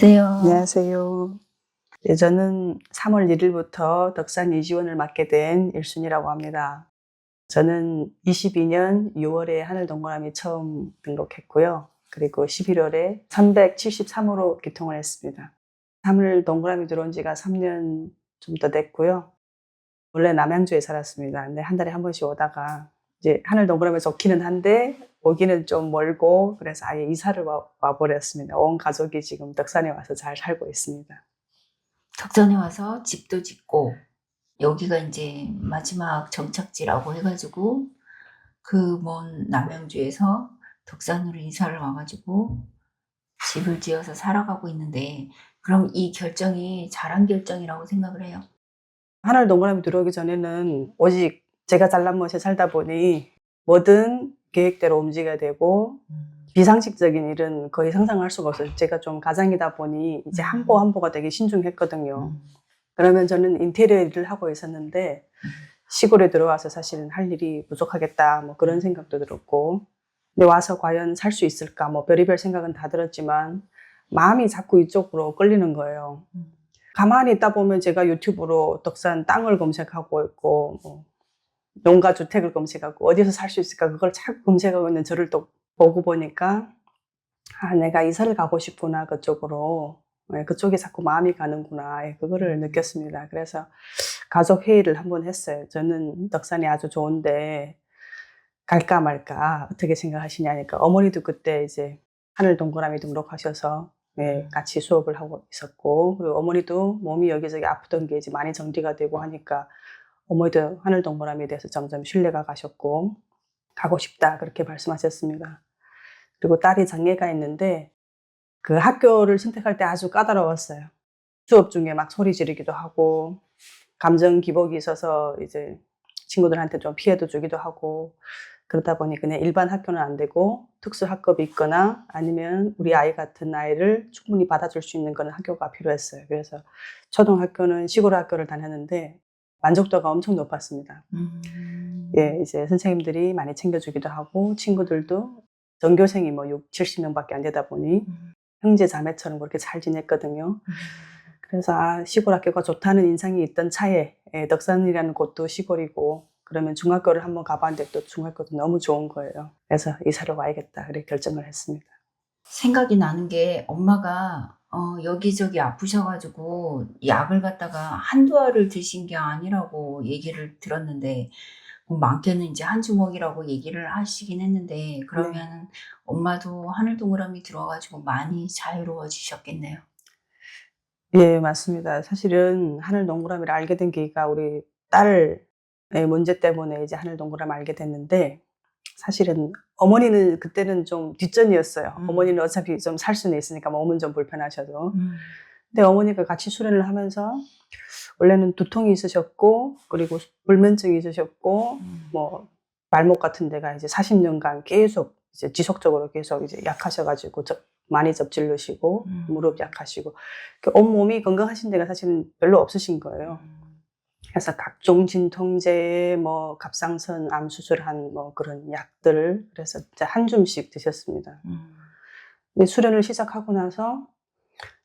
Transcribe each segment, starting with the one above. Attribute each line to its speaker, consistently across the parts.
Speaker 1: 안녕하세요.
Speaker 2: 안녕하세요. 네, 저는 3월 1일부터 덕산 이지원을 맡게 된 일순이라고 합니다. 저는 22년 6월에 하늘동그라미 처음 등록했고요. 그리고 11월에 373호로 개통을 했습니다. 하늘동그라미 들어온 지가 3년 좀 더 됐고요. 원래 남양주에 살았습니다. 근데 한 달에 한 번씩 오다가 이제 하늘동그라미 좋기는 한데 오기는 좀 멀고 그래서 아예 이사를 와버렸습니다. 온 가족이 지금 덕산에 와서 잘 살고 있습니다.
Speaker 1: 덕산에 와서 집도 짓고 여기가 인제 마지막 정착지라고 해 가지고 그 먼 남양주에서 덕산으로 이사를 와 가지고 집을 지어서 살아가고 있는데, 그럼 이 결정이 잘한 결정이라고 생각을 해요?
Speaker 2: 하늘 동그라미 들어오기 전에는 오직 제가 잘난 멋에 살다 보니 뭐든 계획대로 움직여야 되고 비상식적인 일은 거의 상상할 수가 없어요. 제가 좀 가장이다 보니 이제 한 보 한 보가 되게 신중했거든요. 그러면 저는 인테리어 일을 하고 있었는데 시골에 들어와서 사실은 할 일이 부족하겠다 뭐 그런 생각도 들었고, 근데 와서 과연 살 수 있을까 뭐 별의별 생각은 다 들었지만 마음이 자꾸 이쪽으로 끌리는 거예요. 가만히 있다 보면 제가 유튜브로 덕산 땅을 검색하고 있고 뭐 농가 주택을 검색하고 어디서 살 수 있을까 그걸 자꾸 검색하고 있는 저를 또 보고 보니까 아, 내가 이사를 가고 싶구나 그쪽으로. 예, 그쪽에 자꾸 마음이 가는구나. 예, 그거를 느꼈습니다. 그래서 가족 회의를 한번 했어요. 저는 덕산이 아주 좋은데 갈까 말까 어떻게 생각하시냐니까 어머니도 그때 이제 하늘 동그라미 등록하셔서 예, 같이 수업을 하고 있었고, 그리고 어머니도 몸이 여기저기 아프던 게 이제 많이 정리가 되고 하니까 어머니도 하늘 동그라미에 대해서 점점 신뢰가 가셨고 가고 싶다 그렇게 말씀하셨습니다. 그리고 딸이 장애가 있는데 그 학교를 선택할 때 아주 까다로웠어요. 수업 중에 막 소리 지르기도 하고 감정 기복이 있어서 이제 친구들한테 좀 피해도 주기도 하고, 그러다 보니 그냥 일반 학교는 안 되고 특수 학급이 있거나 아니면 우리 아이 같은 아이를 충분히 받아줄 수 있는 그런 학교가 필요했어요. 그래서 초등학교는 시골 학교를 다녔는데 만족도가 엄청 높았습니다. 예, 이제 선생님들이 많이 챙겨주기도 하고 친구들도 전교생이 뭐 6, 70명밖에 안 되다 보니 형제 자매처럼 그렇게 잘 지냈거든요. 그래서 아, 시골 학교가 좋다는 인상이 있던 차에 덕산이라는 곳도 시골이고 그러면 중학교를 한번 가봤는데 또 중학교도 너무 좋은 거예요. 그래서 이사를 와야겠다 그렇게 결정을 했습니다.
Speaker 1: 생각이 나는 게, 엄마가 여기저기 아프셔 가지고 약을 갖다가 한두 알을 드신 게 아니라고 얘기를 들었는데, 뭐 많게는 인제 한 주먹이라고 얘기를 하시긴 했는데,
Speaker 2: 네.
Speaker 1: 그러면 엄마도 하늘 동그라미 들어와 가지고 많이 자유로워지셨겠네요.
Speaker 2: 예, 맞습니다. 사실은 하늘 동그라미를 알게 된 계기가 우리 딸의 문제 때문에 이제 하늘 동그라미 알게 됐는데, 사실은 어머니는 그때는 좀 뒷전이었어요. 어머니는 어차피 좀 살 수는 있으니까 몸은 좀 불편하셔도. 근데 어머니가 같이 수련을 하면서 원래는 두통이 있으셨고 그리고 불면증이 있으셨고 뭐 발목 같은 데가 이제 40년간 계속 이제 지속적으로 계속 이제 약하셔 가지고 많이 접질르시고 무릎 약하시고 온몸이 건강하신 데가 사실은 별로 없으신 거예요. 그래서 각종 진통제, 뭐 갑상선 암 수술한 뭐 그런 약들을 그래서 이제 한 줌씩 드셨습니다. 근데 수련을 시작하고 나서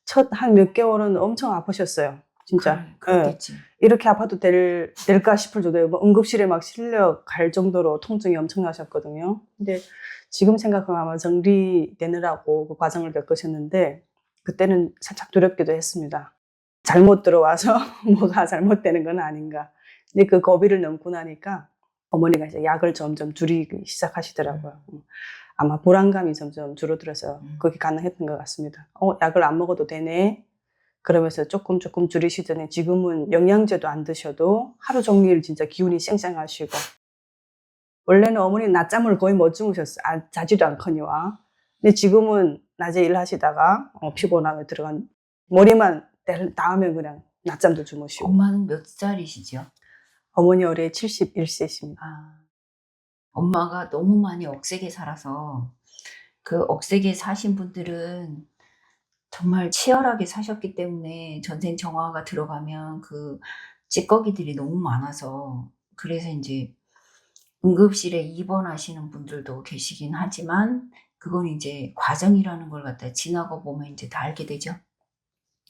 Speaker 2: 첫 한 몇 개월은 엄청 아프셨어요. 진짜. 예.
Speaker 1: 그렇겠지.
Speaker 2: 이렇게 아파도 될까 싶을 정도로 뭐 응급실에 막 실려 갈 정도로 통증이 엄청나셨거든요. 근데 지금 생각하면 아마 정리되느라고 그 과정을 겪으셨는데 그때는 살짝 두렵기도 했습니다. 잘못 들어와서 뭐가 잘못되는 건 아닌가. 근데 그 고비를 넘고 나니까 어머니가 이제 약을 점점 줄이기 시작하시더라고요. 아마 불안감이 점점 줄어들어서 그게 가능했던 것 같습니다. 약을 안 먹어도 되네. 그러면서 조금 줄이시더니 지금은 영양제도 안 드셔도 하루 종일 진짜 기운이 쌩쌩하시고, 원래는 어머니는 낮잠을 거의 못 주무셨어요. 자지도 않거니와. 근데 지금은 낮에 일하시다가 피곤하면 들어간 머리만 닿으면 그냥 낮잠도 주무시고.
Speaker 1: 엄마는 몇 살이시죠?
Speaker 2: 어머니 올해 71세십니다.
Speaker 1: 아. 엄마가 너무 많이 억세게 살아서, 그 억세게 사신 분들은 정말 치열하게 사셨기 때문에 전생 정화가 들어가면 그 찌꺼기들이 너무 많아서, 그래서 인제 응급실에 입원하시는 분들도 계시긴 하지만, 그건 인제 과정이라는 걸 갖다 지나고 보면 인제 다 알게 되죠.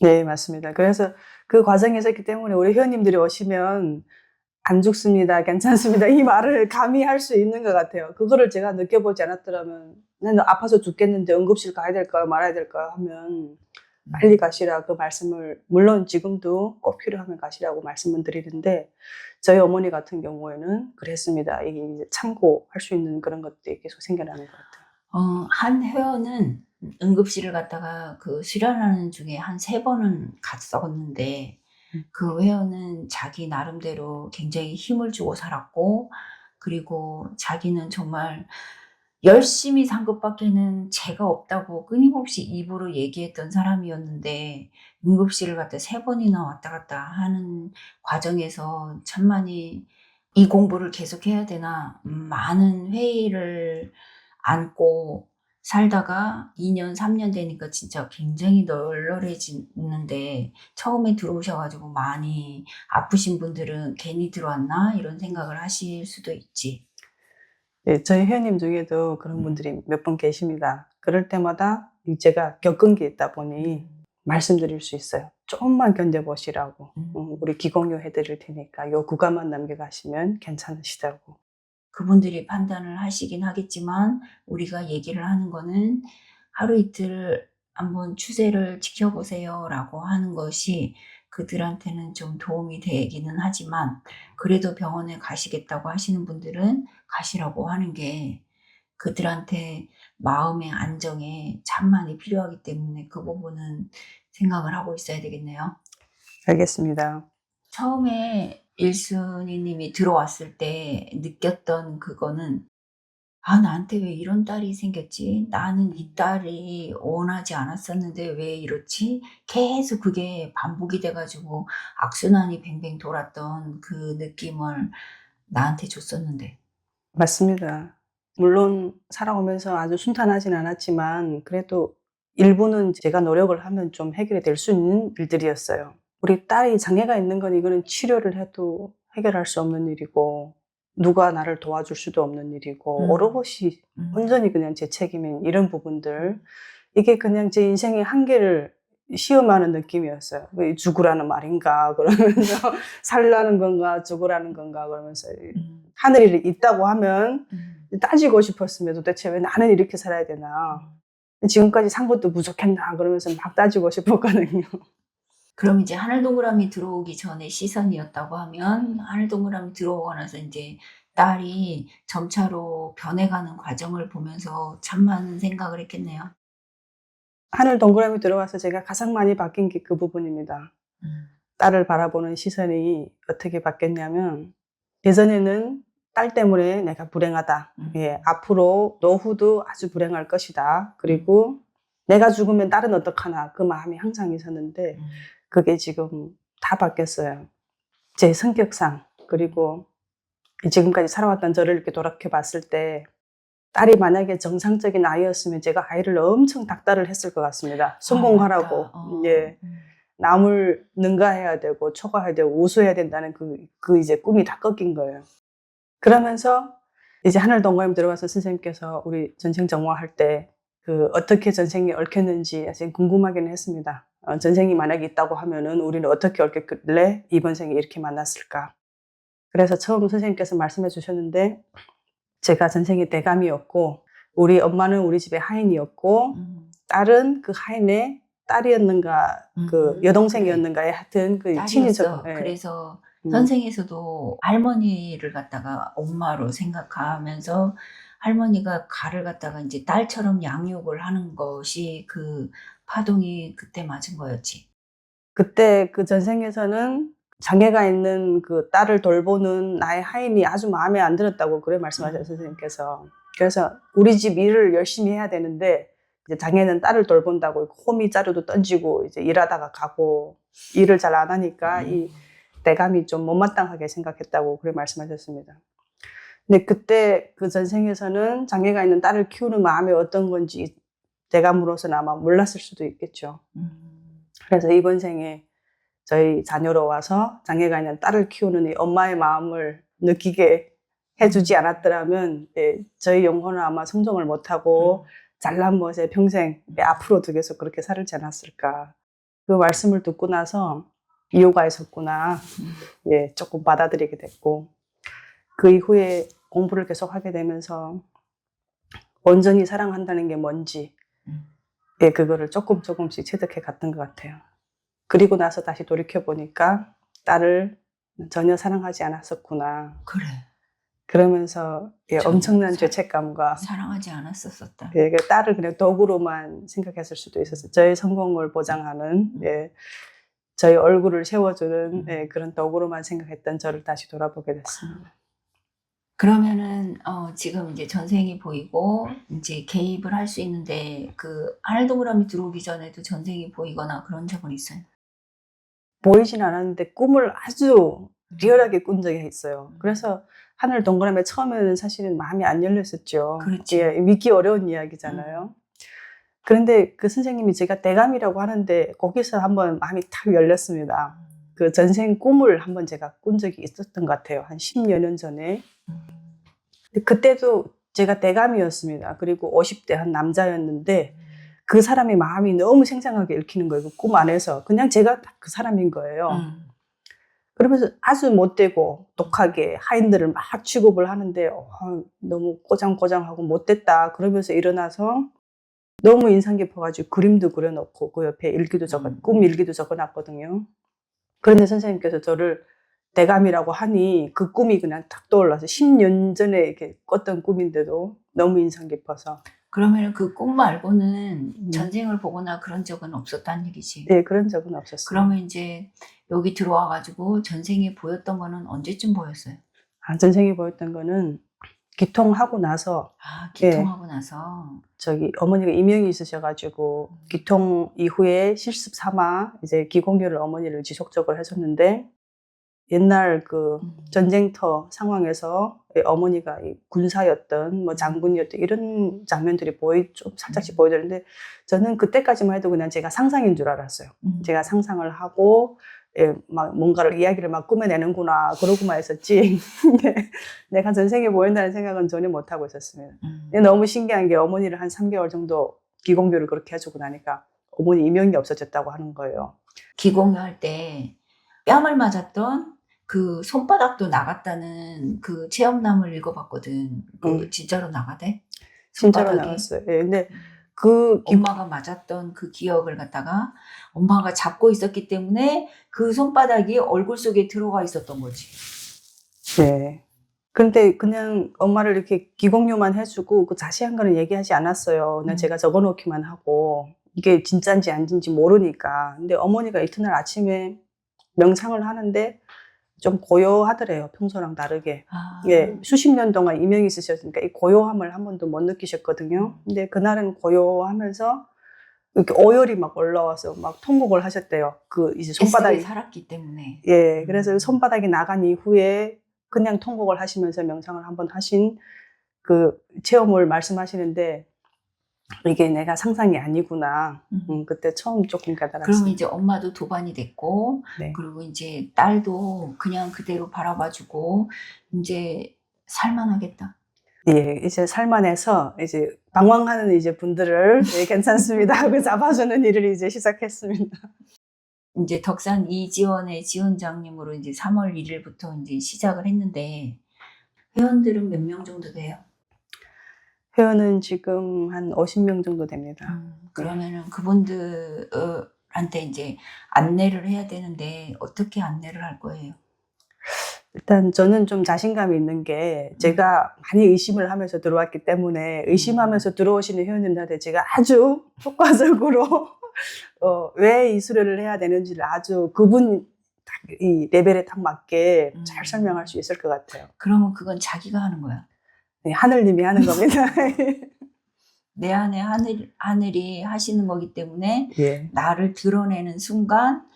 Speaker 2: 네, 맞습니다. 그래서 그 과정에서 있기 때문에 우리 회원님들이 오시면 안 죽습니다, 괜찮습니다, 이 말을 감히 할 수 있는 것 같아요. 그거를 제가 느껴보지 않았더라면 나는 아파서 죽겠는데 응급실 가야 될까요, 말아야 될까요 하면 빨리 가시라 그 말씀을, 물론 지금도 꼭 필요하면 가시라고 말씀을 드리는데 저희 어머니 같은 경우에는 그랬습니다. 이게 이제 참고할 수 있는 그런 것들이 계속 생겨나는 것 같아요.
Speaker 1: 한 회원은 응급실을 갔다가 그 수련하는 중에 한 3번은 갔었는데 그 회원은 자기 나름대로 굉장히 힘을 주고 살았고, 그리고 자기는 정말 열심히 산 것밖에는 죄가 없다고 끊임없이 입으로 얘기했던 사람이었는데 응급실을 갔다 3번이나 왔다 갔다 하는 과정에서 천만이 이 공부를 계속해야 되나 많은 회의를 안고 살다가 2년, 3년 되니까 진짜 굉장히 널널해지는데, 처음에 들어오셔 가지고 많이 아프신 분들은 '괜히 들어왔나?' 이런 생각을 하실 수도 있지.
Speaker 2: 네, 저희 회원님 중에도 그런 분들이 몇 분 계십니다. 그럴 때마다 제가 겪은 게 있다 보니 말씀드릴 수 있어요. 조금만 견뎌보시라고. 우리 기공유 해드릴 테니까 요 구간만 넘겨가시면 괜찮으시다고.
Speaker 1: 그분들이 판단을 하시긴 하겠지만 우리가 얘기를 하는 거는 "하루 이틀 한번 추세를 지켜보세요."라고 하는 것이 그들한테는 좀 도움이 되기는 하지만, 그래도 병원에 가시겠다고 하시는 분들은 가시라고 하는 게 그들한테 마음의 안정에 참 많이 필요하기 때문에 그 부분은 생각을 하고 있어야 되겠네요.
Speaker 2: 알겠습니다.
Speaker 1: 처음에 1순위 님이 들어왔을 때 느꼈던 그거는 '아 나한테 왜 이런 딸이 생겼지? 나는 이 딸이 원하지 않았었는데 왜 이렇지?' 계속 그게 반복이 돼 가지고 악순환이 뱅뱅 돌았던 그 느낌을 나한테 줬었는데.
Speaker 2: 맞습니다. 물론 살아오면서 아주 순탄하진 않았지만 그래도 일부는 제가 노력을 하면 좀 해결이 될 수 있는 일들이었어요. 우리 딸이 장애가 있는 건 이거는 치료를 해도 해결할 수 없는 일이고 누가 나를 도와줄 수도 없는 일이고 오롯이 온전히 그냥 제 책임인 이런 부분들, 이게 그냥 제 인생의 한계를 시험하는 느낌이었어요. 왜 죽으라는 말인가 그러면서 살라는 건가 죽으라는 건가 그러면서 하늘이 있다고 하면 따지고 싶었으면 도대체 왜 나는 이렇게 살아야 되나, 지금까지 산 것도 부족했나 그러면서 막 따지고 싶었거든요.
Speaker 1: 그럼 이제 하늘 동그라미 들어오기 전에 시선이었다고 하면, 하늘 동그라미 들어오고 나서 인제 딸이 점차로 변해가는 과정을 보면서 참 많은 생각을 했겠네요.
Speaker 2: 하늘 동그라미 들어와서 제가 가장 많이 바뀐 게 그 부분입니다.
Speaker 1: 음.
Speaker 2: 딸을 바라보는 시선이 어떻게 바뀌었냐면, 예전에는 딸 때문에 내가 불행하다. 예, 앞으로 노후도 아주 불행할 것이다. 그리고 내가 죽으면 딸은 어떡하나 그 마음이 항상 있었는데 그게 지금 다 바뀌었어요. 제 성격상, 그리고 지금까지 살아왔던 저를 이렇게 돌이켜 봤을 때 딸이 만약에 정상적인 아이였으면 제가 아이를 엄청 닥달을 했을 것 같습니다.
Speaker 1: 아 맞다.
Speaker 2: 성공하라고. 예. 남을 능가해야 되고 초과해야 되고 우수해야 된다는 그 이제 꿈이 다 꺾인 거예요. 그러면서 이제 하늘 동그라미 들어가서 선생님께서 우리 전생 정화할 때 그 어떻게 전생이 얽혔는지 사실 궁금하기는 했습니다. 전생이 만약에 있다고 하면은 우리는 어떻게 얽혔길래 이번 생에 이렇게 만났을까? 그래서 처음 선생님께서 말씀해 주셨는데, 제가 전생에 대감이었고 우리 엄마는 우리 집의 하인이었고 딸은 그 하인의 딸이었는가 그
Speaker 1: 그래.
Speaker 2: 여동생이었는가에 하여튼 그 친인척.
Speaker 1: 딸이었어.
Speaker 2: 예.
Speaker 1: 그래서
Speaker 2: 음.
Speaker 1: 선생에서도 할머니를 갖다가 엄마로 생각하면서 할머니가 가를 갖다가 인제 딸처럼 양육을 하는 것이 그 파동이 그때 맞은 거였지.
Speaker 2: 그때 그 전생에서는 장애가 있는 그 딸을 돌보는 나의 하인이 아주 마음에 안 들었다고 그래 말씀하셨어요, 선생님께서. 그래서 우리 집 일을 열심히 해야 되는데 이제 장애는 딸을 돌본다고 호미 자루도 던지고 이제 일하다가 가고 일을 잘 안 하니까 이 대감이 좀 못마땅하게 생각했다고 그래 말씀하셨습니다. 근데 그때 그 전생에서는 장애가 있는 딸을 키우는 마음이 어떤 건지 대감으로서는 아마 몰랐을 수도 있겠죠. 그래서 이번 생에 저희 자녀로 와서 장애가 있는 딸을 키우는 이 엄마의 마음을 느끼게 해주지 않았더라면 저희 영혼은 아마 성종을 못하고 잘난 멋에 평생 앞으로도 계속 그렇게 살지 않았을까. 그 말씀을 듣고 나서 이유가 있었구나. 예, 조금 받아들이게 됐고, 그 이후에 공부를 계속 하게 되면서 온전히 사랑한다는 게 뭔지, 예, 그거를 조금씩 체득해 갔던 것 같아요. 그리고 나서 다시 돌이켜 보니까 딸을 전혀 사랑하지 않았었구나.
Speaker 1: 그래.
Speaker 2: 그러면서 예,
Speaker 1: 전혀
Speaker 2: 엄청난
Speaker 1: 사-
Speaker 2: 죄책감과
Speaker 1: 사랑하지 않았었다.
Speaker 2: 예, 그 딸을 그냥 도구로만 생각했을 수도 있었어요. 저의 성공을 보장하는, 예, 저희 얼굴을 세워주는 예, 그런 도구로만 생각했던 저를 다시 돌아보게 됐습니다.
Speaker 1: 그러면은 지금 이제 전생이 보이고 이제 개입을 할 수 있는데 그 하늘 동그라미 들어오기 전에도 전생이 보이거나 그런 적은 있어요?
Speaker 2: 보이진 않았는데 꿈을 아주 리얼하게 꾼 적이 있어요. 그래서 하늘 동그라미 처음에는 사실은 마음이 안 열렸었죠.
Speaker 1: 그렇지.
Speaker 2: 예, 믿기 어려운 이야기잖아요. 그런데 그 선생님이 제가 대감이라고 하는데 거기서 한번 마음이 탁 열렸습니다. 그 전생 꿈을 한번 제가 꾼 적이 있었던 것 같아요. 한 10여 년 전에. 그때도 제가 대감이었습니다. 그리고 50대 한 남자였는데 그 사람의 마음이 너무 생생하게 읽히는 거예요. 그 꿈 안에서. 그냥 제가 딱 그 사람인 거예요. 그러면서 아주 못되고 독하게 하인들을 막 취급을 하는데 너무 꼬장꼬장하고 못됐다. 그러면서 일어나서 너무 인상 깊어가지고 그림도 그려놓고 그 옆에 일기도 꿈 일기도 적어놨거든요. 그런데 선생님께서 저를 대감이라고 하니 그 꿈이 그냥 탁 떠올라서 10년 전에 이렇게 꿨던 꿈인데도 너무 인상 깊어서.
Speaker 1: 그러면 그 꿈 말고는 전생을 보거나 그런 적은 없었다는 얘기지?
Speaker 2: 네, 그런 적은 없었어요.
Speaker 1: 그러면 이제 여기 들어와가지고 전생이 보였던 거는 언제쯤 보였어요?
Speaker 2: 전생이 보였던 거는 기통하고 나서.
Speaker 1: 기통하고 나서.
Speaker 2: 저기 어머니가 이명이 있으셔가지고 기통 이후에 실습 삼아 이제 기공교를 어머니를 지속적으로 해줬는데 옛날 그 전쟁터 상황에서 어머니가 군사였던 뭐 장군이었던 이런 장면들이 좀 살짝씩 보여드는데 저는 그때까지만 해도 그냥 제가 상상인 줄 알았어요. 제가 상상을 하고 막 뭔가를 이야기를 막 꾸며내는구나 그러고만 했었지 내가 전생에 보인다는 생각은 전혀 못하고 있었습니다. 너무 신기한 게 어머니를 한 3개월 정도 기공교를 그렇게 해주고 나니까 어머니 이명이 없어졌다고 하는 거예요.
Speaker 1: 기공유 할 때 뺨을 맞았던 그 손바닥도 나갔다는 그 체험남을 읽어봤거든. 그 진짜로 나가대?
Speaker 2: 진짜로
Speaker 1: 손바닥이?
Speaker 2: 나갔어요. 예, 근데
Speaker 1: 엄마가 맞았던 그 기억을 갖다가 엄마가 잡고 있었기 때문에 그 손바닥이 얼굴 속에 들어가 있었던 거지.
Speaker 2: 네. 근데 그냥 엄마를 이렇게 기공유만 해주고 그 자세한 거는 얘기하지 않았어요. 그냥 제가 적어놓기만 하고 이게 진짜인지 아닌지 모르니까. 근데 어머니가 이튿날 아침에 명상을 하는데 좀 고요하더래요. 평소랑 다르게. 예, 수십 년 동안 이명이 있으셨으니까 이 고요함을 한 번도 못 느끼셨거든요. 근데 그날은 고요하면서 이렇게 오열이 막 올라와서 막 통곡을 하셨대요. 그 이제 손바닥이
Speaker 1: 살았기 때문에.
Speaker 2: 예, 그래서 손바닥이 나간 이후에 그냥 통곡을 하시면서 명상을 한번 하신 그 체험을 말씀하시는데 이게 내가 상상이 아니구나. 그때 처음 조금 깨달았어요.
Speaker 1: 그러면 이제 엄마도 도반이 됐고,
Speaker 2: 네.
Speaker 1: 그리고 이제 딸도 그냥 그대로 바라봐주고, 이제 살만하겠다.
Speaker 2: 예, 이제 살만해서 이제 방황하는 이제 분들을 예, 괜찮습니다 하고 잡아주는 일을 이제 시작했습니다.
Speaker 1: 이제 덕산 이지원의 지원장님으로 이제 3월 1일부터 이제 시작을 했는데, 회원들은 몇 명 정도 돼요?
Speaker 2: 회원은 지금 한 50명 정도 됩니다.
Speaker 1: 그러면은 그분들한테 이제 안내를 해야 되는데, 어떻게 안내를 할 거예요?
Speaker 2: 일단 저는 좀 자신감이 있는 게 제가 많이 의심을 하면서 들어왔기 때문에 의심하면서 들어오시는 회원님들한테 제가 아주 효과적으로 왜 이 수련을 해야 되는지를 아주 그분 이 레벨에 딱 맞게 잘 설명할 수 있을 것 같아요.
Speaker 1: 그러면 그건 자기가 하는 거야?
Speaker 2: 네, 하늘님이 하는 겁니다.
Speaker 1: 내 안에 하늘이 하시는 거기 때문에
Speaker 2: 예.
Speaker 1: 나를 드러내는 순간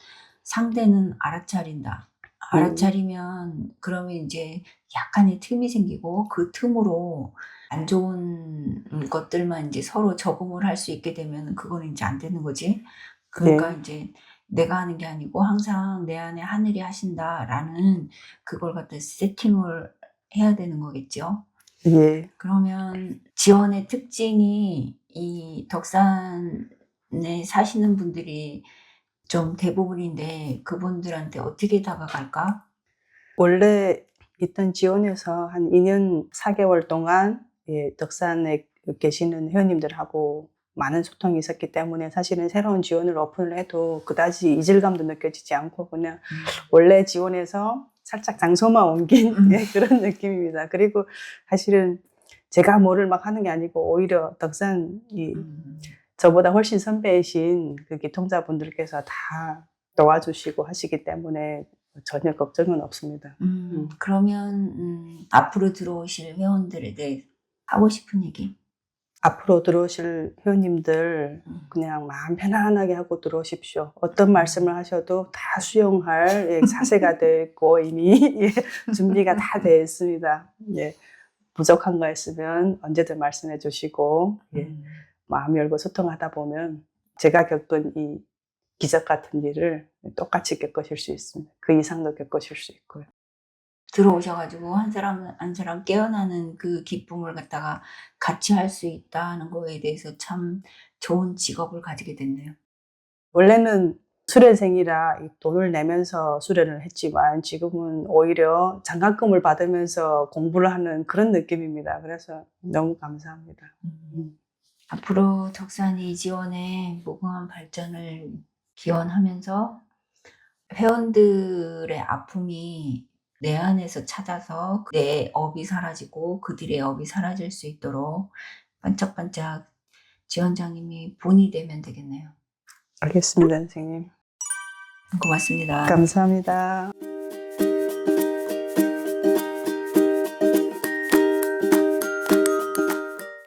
Speaker 1: 상대는 알아차린다. 알아차리면 그러면 이제 약간의 틈이 생기고 그 틈으로 안 좋은 것들만 이제 서로 적응을 할 수 있게 되면 그거는 이제 안 되는 거지. 그러니까 이제 내가 하는 게 아니고 항상 내 안에 하늘이 하신다라는 그걸 갖다 세팅을 해야 되는 거겠죠.
Speaker 2: 예.
Speaker 1: 그러면 지원의 특징이 이 덕산에 사시는 분들이 좀 대부분인데 그분들한테 어떻게 다가갈까?
Speaker 2: 원래 있던 지원에서 한 2년 4개월 동안 덕산에 계시는 회원님들하고 많은 소통이 있었기 때문에 사실은 새로운 지원을 오픈을 해도 그다지 이질감도 느껴지지 않고 그냥 원래 지원에서 살짝 장소만 옮긴 그런 느낌입니다. 그리고 사실은 제가 뭐를 막 하는 게 아니고 오히려 덕산이 저보다 훨씬 선배이신 그 기통자분들께서 다 도와주시고 하시기 때문에 전혀 걱정은 없습니다.
Speaker 1: 그러면 앞으로 들어오실 회원들에 대해 하고 싶은 얘기?
Speaker 2: 앞으로 들어오실 회원님들 그냥 마음 편안하게 하고 들어오십시오. 어떤 말씀을 하셔도 다 수용할 자세가 되고 이미 준비가 다 되어 있습니다. 부족한 거 있으면 언제든 말씀해 주시고 마음 열고 소통하다 보면 제가 겪은 이 기적 같은 일을 똑같이 겪으실 수 있습니다. 그 이상도 겪으실 수 있고요.
Speaker 1: 들어오셔가지고 한 사람 한 사람 깨어나는 그 기쁨을 갖다가 같이 할 수 있다는 거에 대해서 참 좋은 직업을 가지게 됐네요.
Speaker 2: 원래는 수련생이라 이 돈을 내면서 수련을 했지만 지금은 오히려 장학금을 받으면서 공부를 하는 그런 느낌입니다. 그래서 너무 감사합니다.
Speaker 1: 앞으로 덕산이 지원의 무궁한 발전을 기원하면서 회원들의 아픔이 내 안에서 찾아서 내 업이 사라지고 그들의 업이 사라질 수 있도록 반짝반짝 지원장님이 본이 되면 되겠네요.
Speaker 2: 알겠습니다, 선생님.
Speaker 1: 고맙습니다.
Speaker 2: 감사합니다.